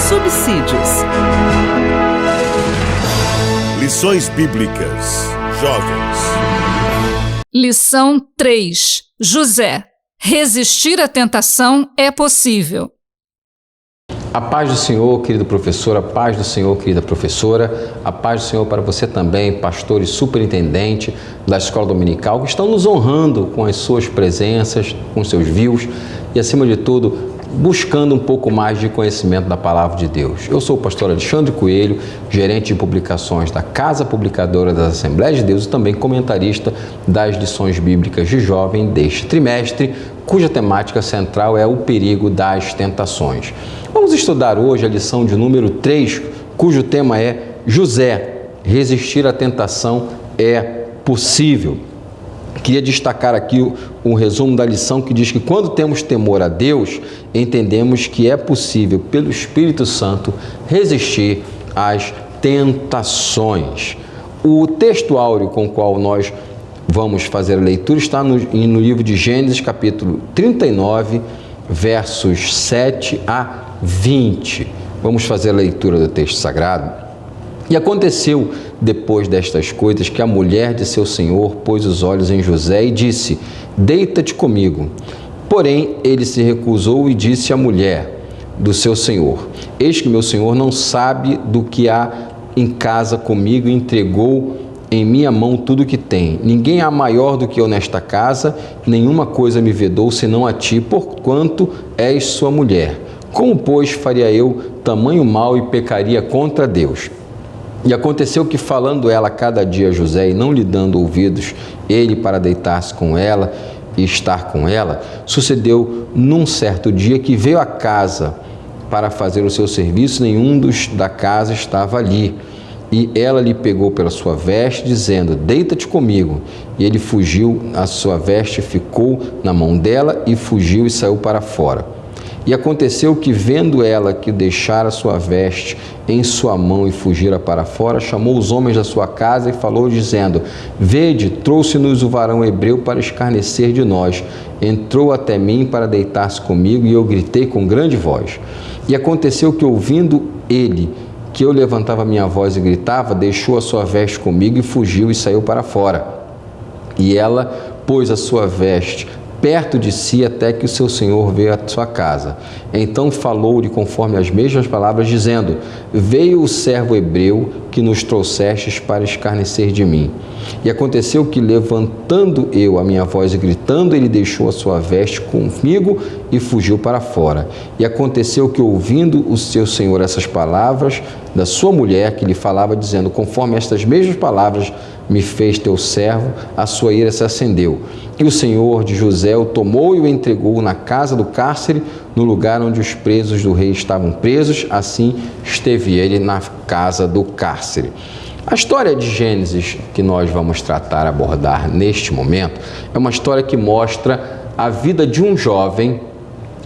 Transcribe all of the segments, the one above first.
subsídios. Lições Bíblicas. Jovens. Lição 3. José. Resistir à tentação é possível. A paz do Senhor, querido professor, a paz do Senhor, querida professora, a paz do Senhor para você também, pastor e superintendente da Escola Dominical, que estão nos honrando com as suas presenças, com seus views e, acima de tudo, buscando um pouco mais de conhecimento da Palavra de Deus. Eu sou o pastor Alexandre Coelho, gerente de publicações da Casa Publicadora das Assembleias de Deus e também comentarista das lições bíblicas de jovem deste trimestre, cuja temática central é o perigo das tentações. Vamos estudar hoje a lição de número 3, cujo tema é José, resistir à tentação é possível. Queria destacar aqui um resumo da lição que diz que quando temos temor a Deus, entendemos que é possível, pelo Espírito Santo, resistir às tentações. O texto áureo com o qual nós vamos fazer a leitura está no livro de Gênesis, capítulo 39, versos 7 a 20. Vamos fazer a leitura do texto sagrado. E aconteceu, depois destas coisas, que a mulher de seu senhor pôs os olhos em José e disse: deita-te comigo. Porém, ele se recusou e disse à mulher do seu senhor: eis que meu senhor não sabe do que há em casa comigo e entregou em minha mão tudo o que tem. Ninguém há maior do que eu nesta casa, nenhuma coisa me vedou senão a ti, porquanto és sua mulher. Como, pois, faria eu tamanho mal e pecaria contra Deus? E aconteceu que, falando ela cada dia a José e não lhe dando ouvidos, ele para deitar-se com ela e estar com ela, sucedeu num certo dia que veio à casa para fazer o seu serviço, nenhum dos da casa estava ali. E ela lhe pegou pela sua veste, dizendo: deita-te comigo. E ele fugiu, a sua veste ficou na mão dela e fugiu e saiu para fora. E aconteceu que, vendo ela que deixara sua veste em sua mão e fugira para fora, chamou os homens da sua casa e falou, dizendo: vede, trouxe-nos o varão hebreu para escarnecer de nós. Entrou até mim para deitar-se comigo, e eu gritei com grande voz. E aconteceu que, ouvindo ele que eu levantava minha voz e gritava, deixou a sua veste comigo e fugiu e saiu para fora. E ela pôs a sua veste perto de si até que o seu senhor veio à sua casa. Então falou-lhe conforme as mesmas palavras, dizendo: veio o servo hebreu que nos trouxestes para escarnecer de mim. E aconteceu que, levantando eu a minha voz e gritando, ele deixou a sua veste comigo e fugiu para fora. E aconteceu que, ouvindo o seu senhor essas palavras da sua mulher, que lhe falava, dizendo: conforme estas mesmas palavras me fez teu servo, a sua ira se acendeu. E o senhor de José o tomou e o entregou na casa do cárcere, no lugar onde os presos do rei estavam presos. Assim esteve ele na casa do cárcere. A história de Gênesis que nós vamos abordar neste momento é uma história que mostra a vida de um jovem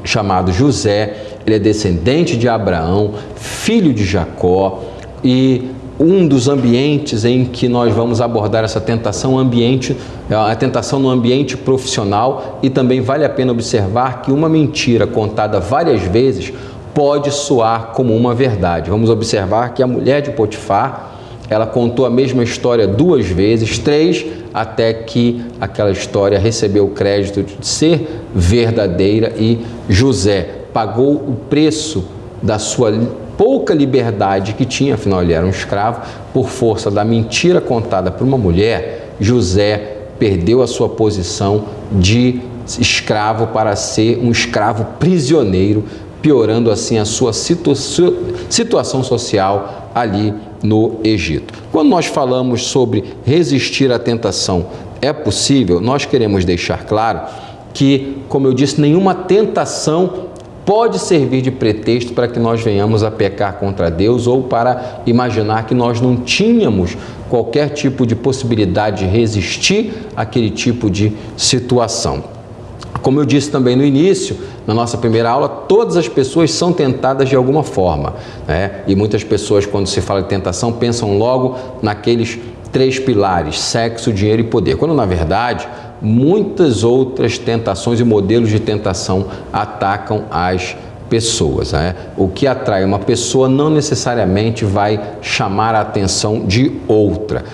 chamado José. Ele é descendente de Abraão, filho de Jacó, e um dos ambientes em que nós vamos abordar essa tentação, a tentação no ambiente profissional, e também vale a pena observar que uma mentira contada várias vezes pode soar como uma verdade. Vamos observar que a mulher de Potifar, ela contou a mesma história 2 vezes, 3, até que aquela história recebeu o crédito de ser verdadeira e José pagou o preço da sua pouca liberdade que tinha, afinal ele era um escravo, por força da mentira contada por uma mulher. José perdeu a sua posição de escravo para ser um escravo prisioneiro, piorando assim a sua situação social ali no Egito. Quando nós falamos sobre resistir à tentação é possível, nós queremos deixar claro que, como eu disse, nenhuma tentação pode servir de pretexto para que nós venhamos a pecar contra Deus ou para imaginar que nós não tínhamos qualquer tipo de possibilidade de resistir àquele tipo de situação. Como eu disse também no início, na nossa primeira aula, todas as pessoas são tentadas de alguma forma, né? E muitas pessoas, quando se fala de tentação, pensam logo naqueles 3 pilares: sexo, dinheiro e poder, quando na verdade muitas outras tentações e modelos de tentação atacam as pessoas, né? O que atrai uma pessoa não necessariamente vai chamar a atenção de outra.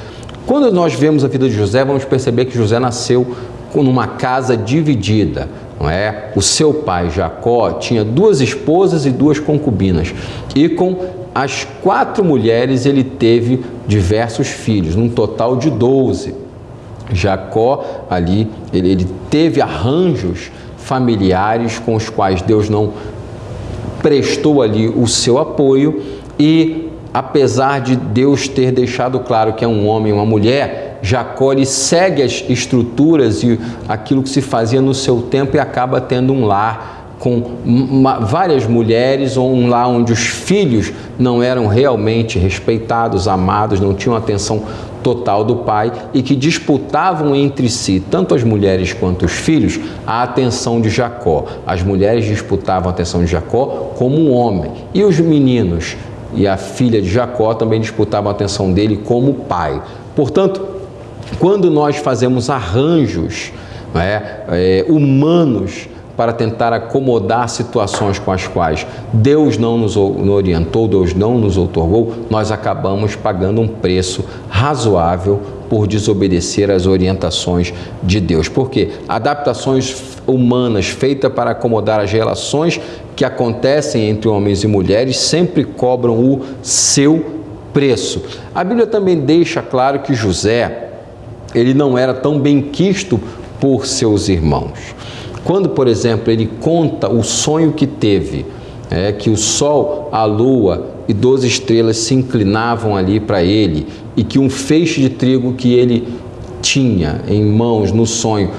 Quando nós vemos a vida de José, vamos perceber que José nasceu numa casa dividida, não é? O seu pai, Jacó, tinha 2 esposas e 2 concubinas, e com as 4 mulheres ele teve diversos filhos, num total de 12. Jacó ali, ele teve arranjos familiares com os quais Deus não prestou ali o seu apoio, e apesar de Deus ter deixado claro que é um homem e uma mulher, Jacó ele segue as estruturas e aquilo que se fazia no seu tempo e acaba tendo um lar com várias mulheres, ou um lar onde os filhos não eram realmente respeitados, amados, não tinham atenção total do pai, e que disputavam entre si, tanto as mulheres quanto os filhos, a atenção de Jacó. As mulheres disputavam a atenção de Jacó como um homem, e os meninos e a filha de Jacó também disputavam a atenção dele como pai. Portanto, quando nós fazemos arranjos humanos para tentar acomodar situações com as quais Deus não nos orientou, Deus não nos outorgou, nós acabamos pagando um preço razoável por desobedecer às orientações de Deus. Porque adaptações humanas feitas para acomodar as relações que acontecem entre homens e mulheres sempre cobram o seu preço. A Bíblia também deixa claro que José, ele não era tão benquisto por seus irmãos. Quando, por exemplo, ele conta o sonho que teve, que o sol, a lua e 12 estrelas se inclinavam ali para ele, e que um feixe de trigo que ele tinha em mãos no sonho,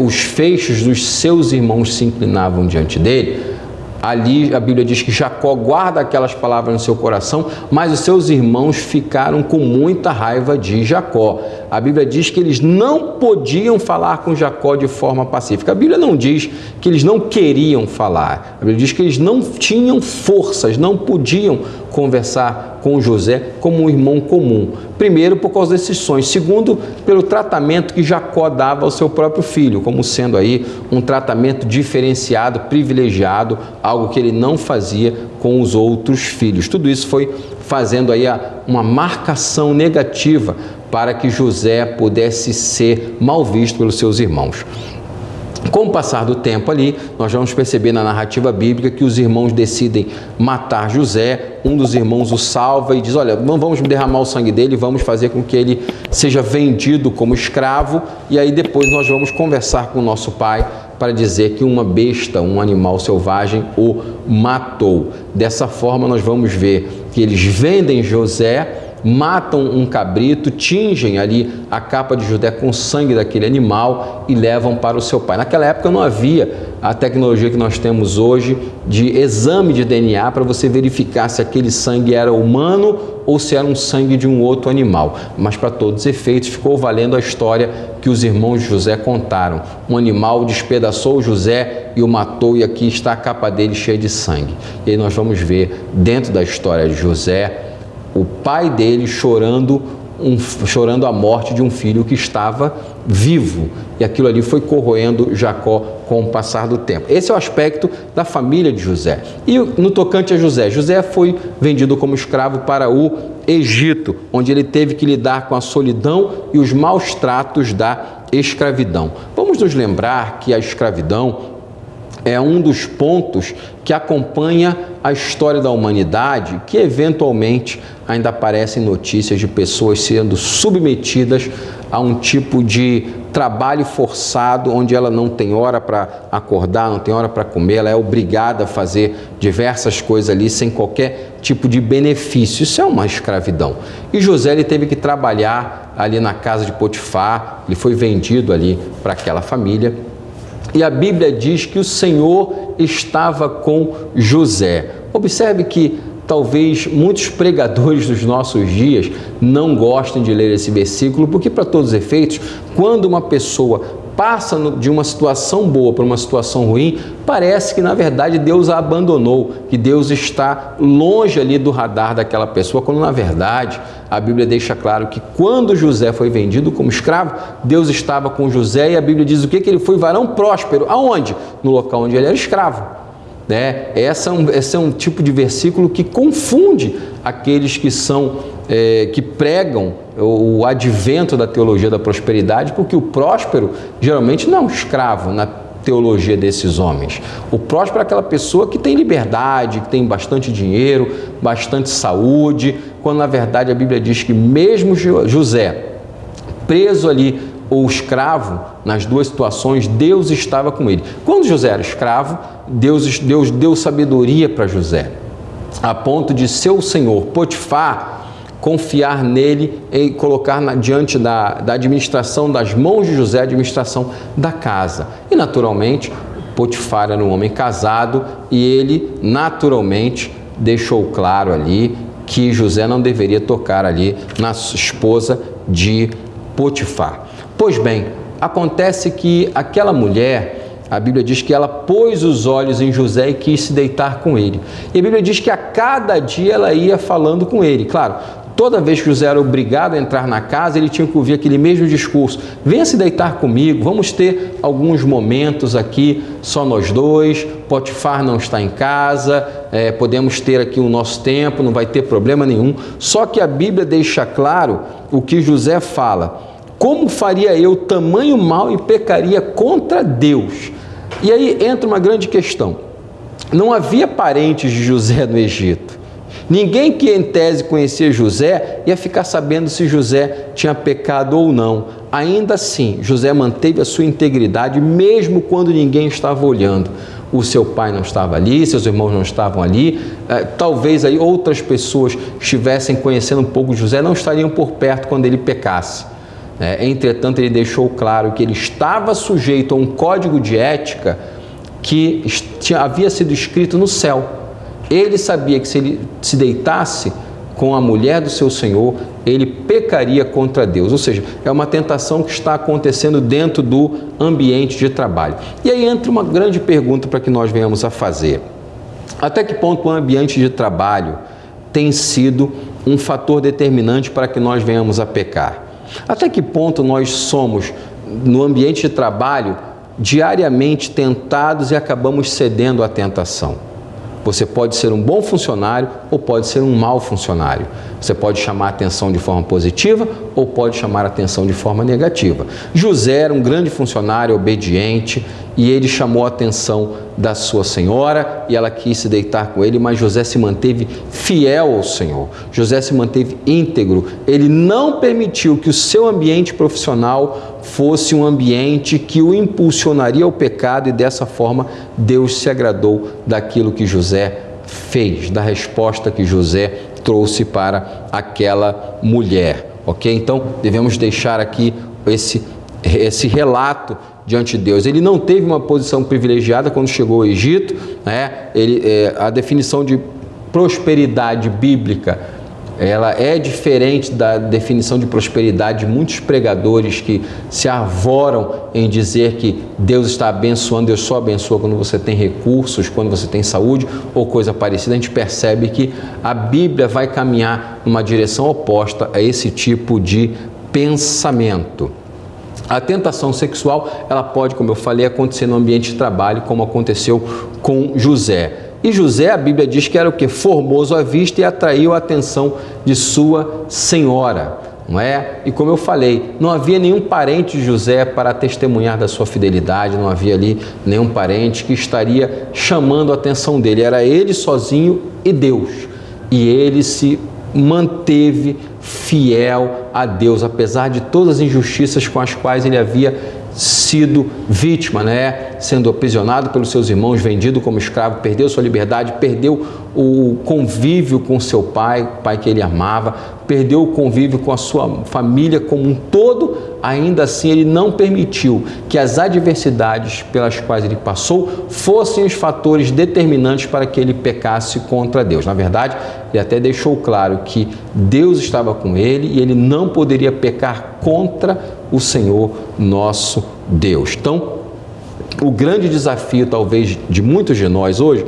os feixes dos seus irmãos se inclinavam diante dele, ali a Bíblia diz que Jacó guarda aquelas palavras no seu coração, mas os seus irmãos ficaram com muita raiva de Jacó. A Bíblia diz que eles não podiam falar com Jacó de forma pacífica. A Bíblia não diz que eles não queriam falar. A Bíblia diz que eles não tinham forças, não podiam conversar com José como um irmão comum. Primeiro, por causa desses sonhos. Segundo, pelo tratamento que Jacó dava ao seu próprio filho, como sendo aí um tratamento diferenciado, privilegiado, algo que ele não fazia com os outros filhos. Tudo isso foi fazendo aí uma marcação negativa para que José pudesse ser mal visto pelos seus irmãos. Com o passar do tempo ali, nós vamos perceber na narrativa bíblica que os irmãos decidem matar José. Um dos irmãos o salva e diz: olha, não vamos derramar o sangue dele, vamos fazer com que ele seja vendido como escravo, e aí depois nós vamos conversar com o nosso pai para dizer que uma besta, um animal selvagem, o matou. Dessa forma nós vamos ver que eles vendem José, matam um cabrito, tingem ali a capa de José com o sangue daquele animal e levam para o seu pai. Naquela época não havia a tecnologia que nós temos hoje de exame de DNA para você verificar se aquele sangue era humano ou se era um sangue de um outro animal. Mas para todos os efeitos ficou valendo a história que os irmãos de José contaram. Um animal despedaçou José e o matou, e aqui está a capa dele cheia de sangue. E aí nós vamos ver dentro da história de José o pai dele chorando a morte de um filho que estava vivo, e aquilo ali foi corroendo Jacó com o passar do tempo. Esse é o aspecto da família de José. E no tocante a José, José foi vendido como escravo para o Egito, onde ele teve que lidar com a solidão e os maus tratos da escravidão. Vamos nos lembrar que a escravidão é um dos pontos que acompanha a história da humanidade, que eventualmente ainda aparecem notícias de pessoas sendo submetidas a um tipo de trabalho forçado, onde ela não tem hora para acordar, não tem hora para comer, ela é obrigada a fazer diversas coisas ali sem qualquer tipo de benefício. Isso é uma escravidão. E José, ele teve que trabalhar ali na casa de Potifar, ele foi vendido ali para aquela família. E a Bíblia diz que o Senhor estava com José. Observe que talvez muitos pregadores dos nossos dias não gostem de ler esse versículo, porque, para todos os efeitos, quando uma pessoa passa de uma situação boa para uma situação ruim, parece que, na verdade, Deus a abandonou, que Deus está longe ali do radar daquela pessoa, quando, na verdade, a Bíblia deixa claro que quando José foi vendido como escravo, Deus estava com José, e a Bíblia diz o quê? Que ele foi varão próspero. Aonde? No local onde ele era escravo. né? Esse é um tipo de versículo que confunde aqueles que que pregam o advento da teologia da prosperidade, porque o próspero geralmente não é um escravo na teologia desses homens. O próspero é aquela pessoa que tem liberdade, que tem bastante dinheiro, bastante saúde, quando na verdade a Bíblia diz que mesmo José, preso ali ou escravo, nas duas situações, Deus estava com ele. Quando José era escravo, Deus deu sabedoria para José, a ponto de seu senhor Potifar confiar nele e colocar diante da administração das mãos de José, a administração da casa. E naturalmente, Potifar era um homem casado e ele naturalmente deixou claro ali que José não deveria tocar ali na esposa de Potifar. Pois bem, acontece que aquela mulher, a Bíblia diz que ela pôs os olhos em José e quis se deitar com ele. E a Bíblia diz que a cada dia ela ia falando com ele. Claro, toda vez que José era obrigado a entrar na casa, ele tinha que ouvir aquele mesmo discurso: venha se deitar comigo, vamos ter alguns momentos aqui, só nós dois, Potifar não está em casa, podemos ter aqui o nosso tempo, não vai ter problema nenhum. Só que a Bíblia deixa claro o que José fala: como faria eu tamanho mal e pecaria contra Deus? E aí entra uma grande questão. Não havia parentes de José no Egito. Ninguém que em tese conhecia José ia ficar sabendo se José tinha pecado ou não. Ainda assim, José manteve a sua integridade mesmo quando ninguém estava olhando. O seu pai não estava ali, seus irmãos não estavam ali, talvez aí outras pessoas estivessem conhecendo um pouco de José, não estariam por perto quando ele pecasse. Entretanto, ele deixou claro que ele estava sujeito a um código de ética que havia sido escrito no céu. Ele sabia que se ele se deitasse com a mulher do seu senhor, ele pecaria contra Deus. Ou seja, é uma tentação que está acontecendo dentro do ambiente de trabalho. E aí entra uma grande pergunta para que nós venhamos a fazer. Até que ponto o ambiente de trabalho tem sido um fator determinante para que nós venhamos a pecar? Até que ponto nós somos, no ambiente de trabalho, diariamente tentados e acabamos cedendo à tentação? Você pode ser um bom funcionário ou pode ser um mau funcionário. Você pode chamar a atenção de forma positiva ou pode chamar a atenção de forma negativa. José era um grande funcionário, obediente, e ele chamou a atenção da sua senhora e ela quis se deitar com ele, mas José se manteve fiel ao Senhor. José se manteve íntegro. Ele não permitiu que o seu ambiente profissional fosse um ambiente que o impulsionaria ao pecado, e dessa forma Deus se agradou daquilo que José fez, da resposta que José trouxe para aquela mulher. Ok? Então devemos deixar aqui esse relato diante de Deus. Ele não teve uma posição privilegiada quando chegou ao Egito, a definição de prosperidade bíblica, ela é diferente da definição de prosperidade de muitos pregadores que se arvoram em dizer que Deus está abençoando. Deus só abençoa quando você tem recursos, quando você tem saúde ou coisa parecida. A gente percebe que a Bíblia vai caminhar numa direção oposta a esse tipo de pensamento. A tentação sexual, ela pode, como eu falei, acontecer no ambiente de trabalho, como aconteceu com José. E José, a Bíblia diz que era o quê? Formoso à vista e atraiu a atenção de sua senhora, não é? E como eu falei, não havia nenhum parente de José para testemunhar da sua fidelidade, não havia ali nenhum parente que estaria chamando a atenção dele. Era ele sozinho e Deus. E ele se manteve fiel a Deus, apesar de todas as injustiças com as quais ele havia sido vítima, sendo aprisionado pelos seus irmãos, vendido como escravo, perdeu sua liberdade, perdeu o convívio com seu pai, o pai que ele amava, perdeu o convívio com a sua família como um todo. Ainda assim, ele não permitiu que as adversidades pelas quais ele passou fossem os fatores determinantes para que ele pecasse contra Deus. Na verdade, ele até deixou claro que Deus estava com ele e ele não poderia pecar contra o Senhor nosso Deus. Então, o grande desafio, talvez, de muitos de nós hoje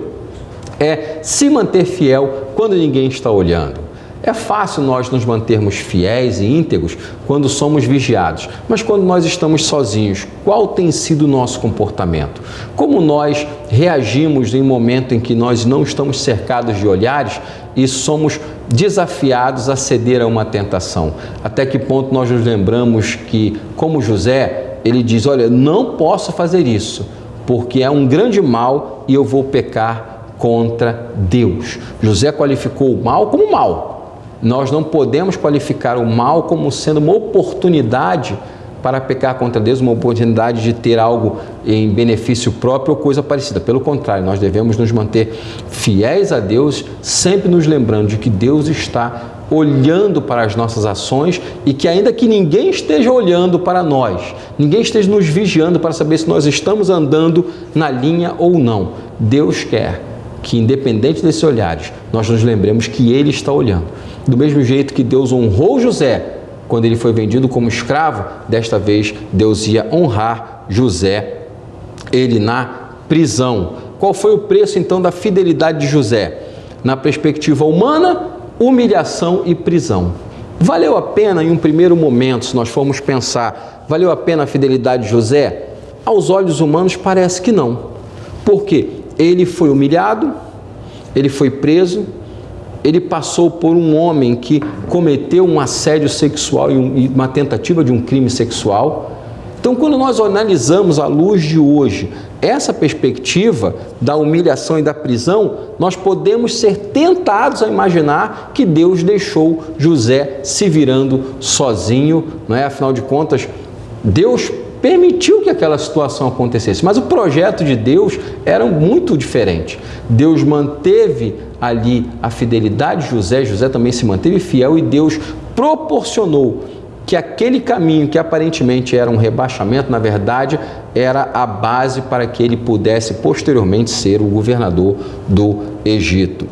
é se manter fiel quando ninguém está olhando. É fácil nós nos mantermos fiéis e íntegros quando somos vigiados, mas quando nós estamos sozinhos, qual tem sido o nosso comportamento? Como nós reagimos em um momento em que nós não estamos cercados de olhares e somos desafiados a ceder a uma tentação? Até que ponto nós nos lembramos que, como José, ele diz, olha, não posso fazer isso, porque é um grande mal e eu vou pecar contra Deus. José qualificou o mal como mal. Nós não podemos qualificar o mal como sendo uma oportunidade para pecar contra Deus, uma oportunidade de ter algo em benefício próprio ou coisa parecida. Pelo contrário, nós devemos nos manter fiéis a Deus, sempre nos lembrando de que Deus está olhando para as nossas ações e que ainda que ninguém esteja olhando para nós, ninguém esteja nos vigiando para saber se nós estamos andando na linha ou não, Deus quer que, independente desses olhares, nós nos lembremos que Ele está olhando. Do mesmo jeito que Deus honrou José quando ele foi vendido como escravo, desta vez Deus ia honrar José, ele na prisão. Qual foi o preço então da fidelidade de José? Na perspectiva humana, humilhação e prisão. Valeu a pena em um primeiro momento, se nós formos pensar, valeu a pena a fidelidade de José? Aos olhos humanos parece que não. Por quê? Ele foi humilhado, ele foi preso, ele passou por um homem que cometeu um assédio sexual e uma tentativa de um crime sexual. Então, quando nós analisamos à luz de hoje essa perspectiva da humilhação e da prisão, nós podemos ser tentados a imaginar que Deus deixou José se virando sozinho, não é? Afinal de contas, Deus permitiu que aquela situação acontecesse, mas o projeto de Deus era muito diferente. Deus manteve ali a fidelidade de José, José também se manteve fiel e Deus proporcionou que aquele caminho que aparentemente era um rebaixamento, na verdade, era a base para que ele pudesse posteriormente ser o governador do Egito.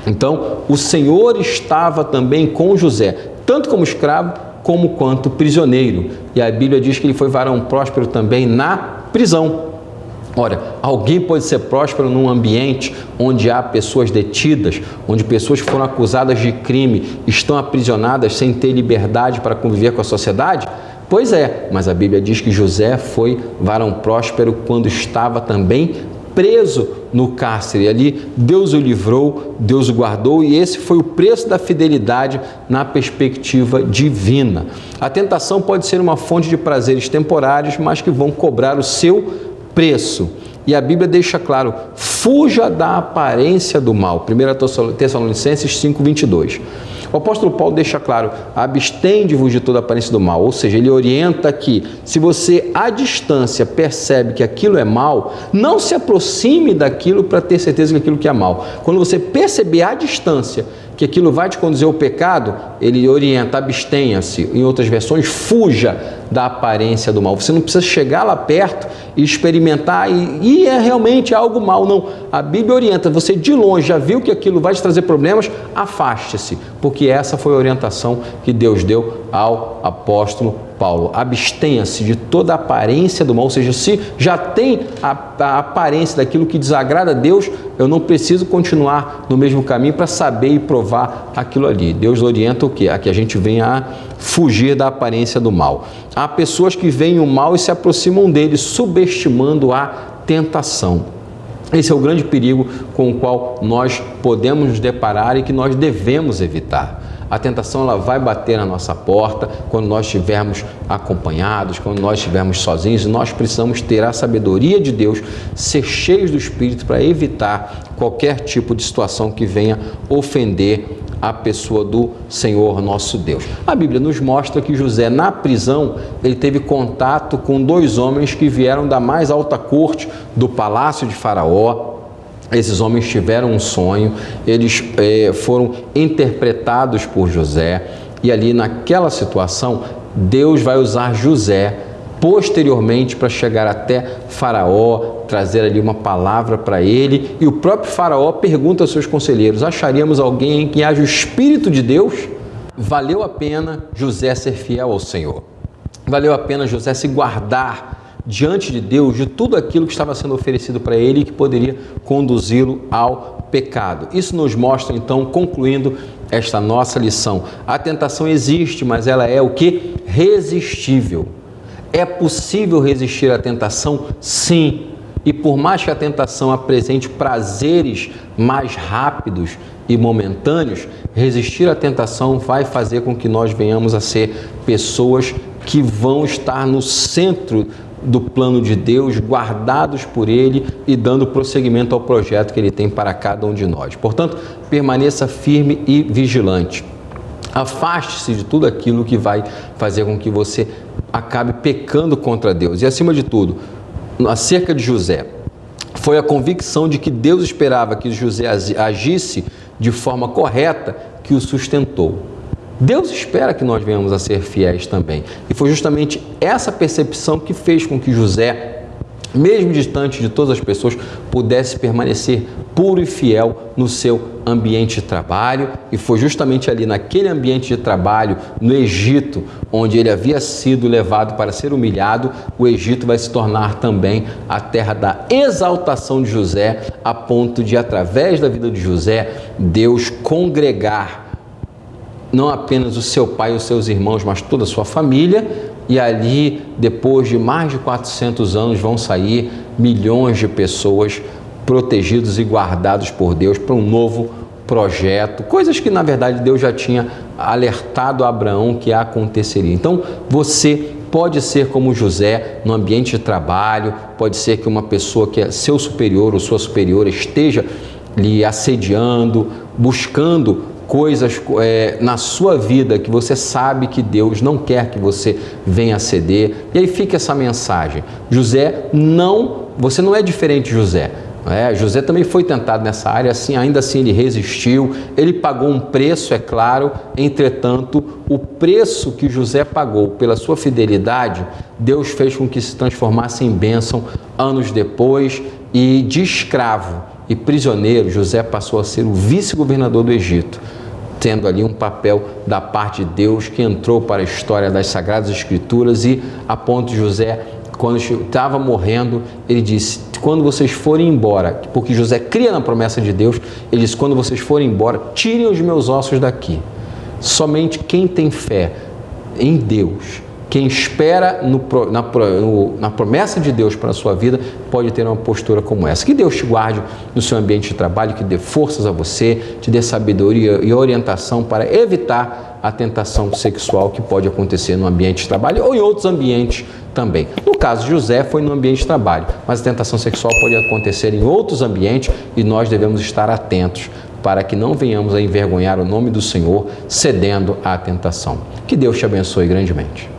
Então, o Senhor estava também com José, tanto como escravo, como quanto prisioneiro. E a Bíblia diz que ele foi varão próspero também na prisão. Ora, alguém pode ser próspero num ambiente onde há pessoas detidas, onde pessoas que foram acusadas de crime estão aprisionadas sem ter liberdade para conviver com a sociedade? Pois é, mas a Bíblia diz que José foi varão próspero quando estava também preso no cárcere. E ali Deus o livrou, Deus o guardou, e esse foi o preço da fidelidade na perspectiva divina. A tentação pode ser uma fonte de prazeres temporários, mas que vão cobrar o seu preço. E a Bíblia deixa claro, fuja da aparência do mal. 1 Tessalonicenses 5:22. O apóstolo Paulo deixa claro, abstende-vos de toda aparência do mal, ou seja, ele orienta que se você à distância percebe que aquilo é mal, não se aproxime daquilo para ter certeza que aquilo que é mal. Quando você perceber à distância que aquilo vai te conduzir ao pecado, ele orienta, abstenha-se. Em outras versões, fuja da aparência do mal. Você não precisa chegar lá perto e experimentar e é realmente algo mal, não. A Bíblia orienta, você de longe já viu que aquilo vai te trazer problemas, afaste-se, porque essa foi a orientação que Deus deu ao apóstolo Paulo. Abstenha-se de toda aparência do mal, ou seja, se já tem a aparência daquilo que desagrada a Deus, eu não preciso continuar no mesmo caminho para saber e provar aquilo ali. Deus orienta o quê? A que a gente venha a fugir da aparência do mal. Há pessoas que veem o mal e se aproximam dele, subestimando a tentação. Esse é o grande perigo com o qual nós podemos nos deparar e que nós devemos evitar. A tentação ela vai bater na nossa porta quando nós estivermos acompanhados, quando nós estivermos sozinhos, e nós precisamos ter a sabedoria de Deus, ser cheios do Espírito para evitar qualquer tipo de situação que venha ofender a pessoa do Senhor nosso Deus. A Bíblia nos mostra que José, na prisão, ele teve contato com dois homens que vieram da mais alta corte do palácio de Faraó. Esses homens tiveram um sonho, eles foram interpretados por José, e ali naquela situação, Deus vai usar José posteriormente para chegar até Faraó, trazer ali uma palavra para ele, e o próprio Faraó pergunta aos seus conselheiros, acharíamos alguém em que haja o Espírito de Deus? Valeu a pena José ser fiel ao Senhor, valeu a pena José se guardar diante de Deus de tudo aquilo que estava sendo oferecido para ele e que poderia conduzi-lo ao pecado. Isso nos mostra, então, concluindo, esta nossa lição. A tentação existe, mas ela é o que? Resistível. É possível resistir à tentação? Sim. E por mais que a tentação apresente prazeres mais rápidos e momentâneos, resistir à tentação vai fazer com que nós venhamos a ser pessoas que vão estar no centro do plano de Deus, guardados por Ele e dando prosseguimento ao projeto que Ele tem para cada um de nós. Portanto, permaneça firme e vigilante. Afaste-se de tudo aquilo que vai fazer com que você acabe pecando contra Deus. E acima de tudo, acerca de José, foi a convicção de que Deus esperava que José agisse de forma correta que o sustentou. Deus espera que nós venhamos a ser fiéis também. E foi justamente essa percepção que fez com que José, mesmo distante de todas as pessoas, pudesse permanecer puro e fiel no seu ambiente de trabalho. E foi justamente ali naquele ambiente de trabalho, no Egito, onde ele havia sido levado para ser humilhado, o Egito vai se tornar também a terra da exaltação de José, a ponto de, através da vida de José, Deus congregar não apenas o seu pai e os seus irmãos, mas toda a sua família. E ali, depois de mais de 400 anos, vão sair milhões de pessoas protegidos e guardados por Deus para um novo projeto, coisas que na verdade Deus já tinha alertado a Abraão que aconteceria. Então você pode ser como José no ambiente de trabalho, pode ser que uma pessoa que é seu superior ou sua superiora esteja lhe assediando, buscando coisas na sua vida que você sabe que Deus não quer que você venha a ceder. E aí fica essa mensagem: você não é diferente de José. José também foi tentado nessa área, assim, ainda assim ele resistiu, ele pagou um preço, é claro. Entretanto, o preço que José pagou pela sua fidelidade, Deus fez com que se transformasse em bênção anos depois, e de escravo e prisioneiro, José passou a ser o vice-governador do Egito, tendo ali um papel da parte de Deus que entrou para a história das Sagradas Escrituras. E a ponto de José, quando estava morrendo, ele disse: quando vocês forem embora, porque José cria na promessa de Deus, ele disse: quando vocês forem embora, tirem os meus ossos daqui. Somente quem tem fé em Deus, quem espera na promessa de Deus para a sua vida, pode ter uma postura como essa. Que Deus te guarde no seu ambiente de trabalho, que dê forças a você, te dê sabedoria e orientação para evitar a tentação sexual que pode acontecer no ambiente de trabalho ou em outros ambientes também. No caso de José, foi no ambiente de trabalho, mas a tentação sexual pode acontecer em outros ambientes e nós devemos estar atentos para que não venhamos a envergonhar o nome do Senhor cedendo à tentação. Que Deus te abençoe grandemente.